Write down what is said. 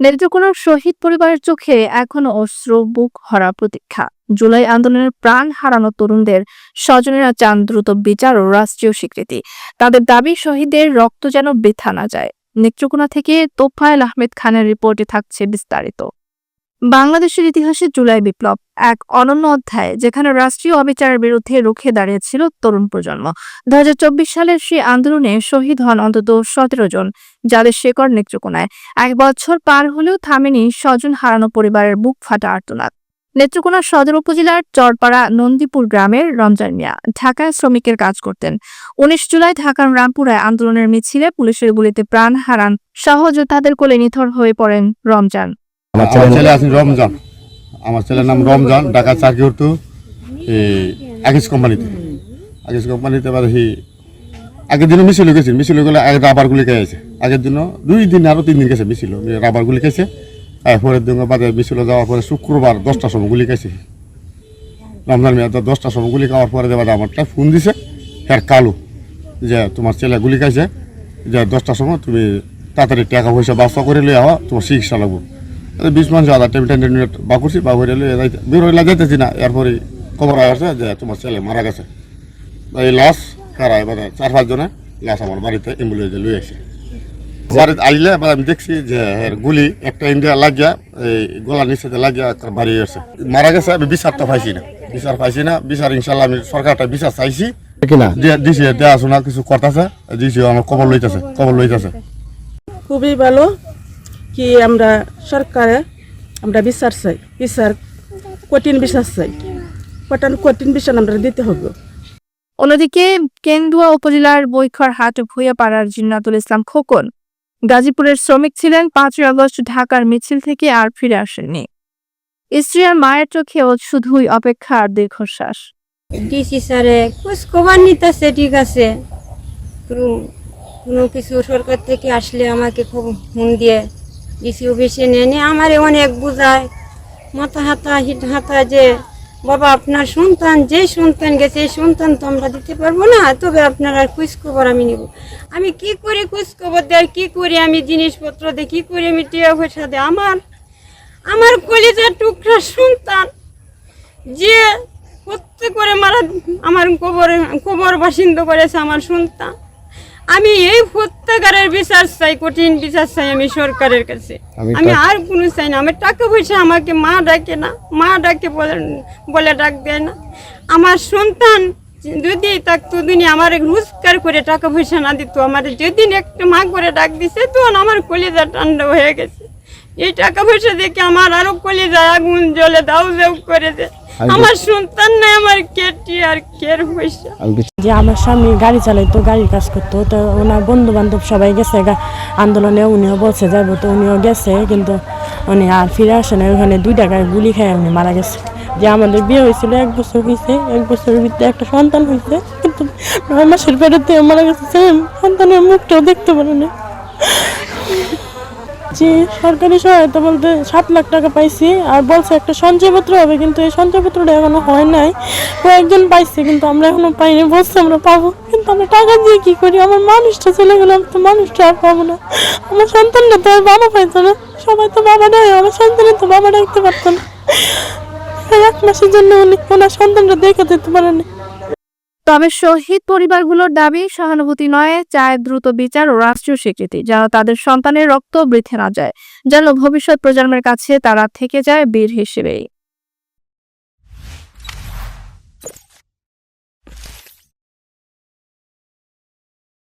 নেত্রকোনার শহীদ পরিবারের চোখে এখনো অশ্রু বুক ভরা প্রতীক্ষা। জুলাই আন্দোলনের প্রাণ হারানো তরুণদের স্বজনেরা চান দ্রুত বিচার ও রাষ্ট্রীয় স্বীকৃতি। তাদের দাবি শহীদের রক্ত যেন বৃথা না যায়। নেত্রকোনা থেকে তোফায়েল আহমেদ খানের রিপোর্টে থাকছে বিস্তারিত। বাংলাদেশের ইতিহাসে জুলাই বিপ্লব এক অনন্য অধ্যায়, যেখানে রাষ্ট্রীয় অবিচারের বিরুদ্ধে রুখে দাঁড়িয়েছিল তরুণ প্রজন্ম। ২০২৪ সালের সেই আন্দোলনে শহীদ হন অন্তত ১৭ জন, যাদের শেকড় নেত্রকোনায়। ১ বছর পার হলেও থামেনি স্বজন হারানো পরিবারের বুক ফাটা আর্তনাদ। নেত্রকোনা সদর উপজেলার চরপাড়া নন্দীপুর গ্রামের রমজান মিয়া ঢাকায় শ্রমিকের কাজ করতেন। ১৯ জুলাই ঢাকার রামপুরায় আন্দোলনের মিছিলে পুলিশের গুলিতে প্রাণ হারান সহযোদ্ধাদের কোলে নিথর হয়ে পড়েন রমজান। আমার ছেলে আছে রমজান, আমার ছেলের নাম রমজান, ঢাকা চাকরি করতো আগিস কোম্পানিতে। আগের দিনও মিছিল গেছে, মিছিল গেলে রাবার গুলি খেয়েছে। আগের দিনও 2 দিন আরো 3 দিন গেছে মিছিল, রাবার গুলি খেয়েছে। পরের দিন বাদে মিছিল যাওয়ার পরে শুক্রবার 10টার সময় গুলি খেয়েছে রমজান মিয়া। 10টার সময় গুলি খাওয়ার পরে বাদে আমারটা ফোন দিছে হ্যাঁ কালু, যে তোমার ছেলে গুলি খাইছে, যে 10টার সময় তুমি তাড়াতাড়ি টাকা পয়সা ব্যবস্থা করে লই আওয়া, তোমার চিকিৎসা লাগবো। 20 মানুষ আধা মিনিট বা করছি, বা হয়ে বের হইলা যাইতেছি না। এরপরে খবর আসছে যে তোমার ছেলে মারা গেছে। এই লাশ কারা এবারে 4-5 জনে লাশ আমার বাড়িতে অ্যাম্বুলেন্সে লই আসে। বাড়িতে আইলে এবার আমি দেখছি যে গুলি একটা ইন্ডিয়া লাগিয়া এই গলার নিচে লাগিয়া বাড়ি গেছে, মারা গেছে। আমি বিচারটা পাইছি না, বিচার ইনশাল্লাহ আমি সরকারটা বিচার চাইছি কিনা দিছি, দেখাশোনা কিছু করতেছে, দিছি আমার খবর লইতেছে। খুবই ভালো কি আমরা সরকারে আমরা বিচার চাই, কঠিন বিচার চাই, কঠিন বিচার আমরা দিতে হবে। অন্যদিকে কেন্দুয়া উপজেলার বৈখরহাট ভূঁইয়াপাড়ার জিন্নাতুল ইসলাম খোকন গাজীপুরের শ্রমিক ছিলেন। 5ই আগস্ট ঢাকার মিছিল থেকে আর ফিরে আসেননি। স্ত্রী আর মায়ের চোখেও শুধুই অপেক্ষা আর দীর্ঘশ্বাস। ডিসি স্যারে খোঁজখবর নিতেছে, ঠিক আছে, কোনো কিছু সরকার থেকে আসলে আমাকে খুব ফোন দিয়ে ডিসি অফিসে নেনে আমারে অনেক বুঝায়, মাথা হাতা যে বাবা আপনার সন্তান, যে সন্তান গেছে এই সন্তান তো আমরা দিতে পারবো না, তবে আপনার আর খোঁজখবর আমি নেব। আমি কি করে খোঁজখবর দেয়, কি করে আমি জিনিসপত্র দিই, কি করে আমি টিয়া পয়সা দিই। আমার কলিজার টুকরা সন্তান যে হত্যা করে মারা আমার কবর বাসিন্দা করেছে আমার সন্তান। আমি এই হত্যাকারের বিচার চাই, কঠিন বিচার চাই আমি সরকারের কাছে। আমি আর কোনো চাই না। আমার টাকা পয়সা আমাকে মা ডাকে না, মা ডাকে বলে ডাক দেয় না। আমার সন্তান যদি থাকতো, দুনিয়া আমার রোজগার করে টাকা পয়সা না দিত, আমার যেদিন একটা মা করে ডাক দিছে তখন আমার কলিজা ঠান্ডা হয়ে গেছে। এই টাকা পয়সা দেখে আমার আরো কলিজায় আগুন জ্বলে দাউ দাউ করে দেয়। আমার সন্তান নাই, আমার কেটি আর কের পয়সা। যে আমার স্বামী গাড়ি চালাইতো, গাড়ির কাজ করতো, তো ওনার বন্ধু বান্ধব সবাই গেছে আন্দোলনে, উনিও বলছে যাবো, তো উনিও গেছে, কিন্তু উনি আর ফিরে আসে না। ওখানে 2 টাকায় গুলি খেয়ে উনি মারা গেছে। যে আমাদের বিয়ে হয়েছিল 1 বছর হয়েছে, 1 বছরের ভিতরে একটা সন্তান হয়েছে, কিন্তু 9 মাসের পেটেতে মারা গেছে। সন্তানের মুখটাও দেখতে পারে না। যে সরকারি সহায়তা বলতে 7 লাখ টাকা পাইছি, আর বলছে একটা সঞ্চয়পত্র হবে, কিন্তু এই সঞ্চয়পত্রটা এখনো হয় নাই। কয়েকজন পাইছে, কিন্তু আমরা এখনো পাইনি। বলছে আমরা পাবো, কিন্তু আমরা টাকা দিয়ে কি করি? আমার মানুষটা চলে গেলাম, তো মানুষটা আর পাবো না। আমার সন্তানটা তো আর বাবা পাইতো না, সবাই তো বাবা নেয়, আমার সন্তানের তো বাবা ডাকতে পারতো না। 1 মাসের জন্য উনি ওনার সন্তানটা দেখে দিতে পারেনি। তবে শহীদ পরিবারগুলোর দাবি সহানুভূতি নয়, চায় দ্রুত বিচার ও রাষ্ট্রীয় স্বীকৃতি, যেন তাদের সন্তানের রক্ত বৃথা না যায়, যেন ভবিষ্যৎ প্রজন্মের কাছে তারা থেকে যায় বীর হিসেবেই।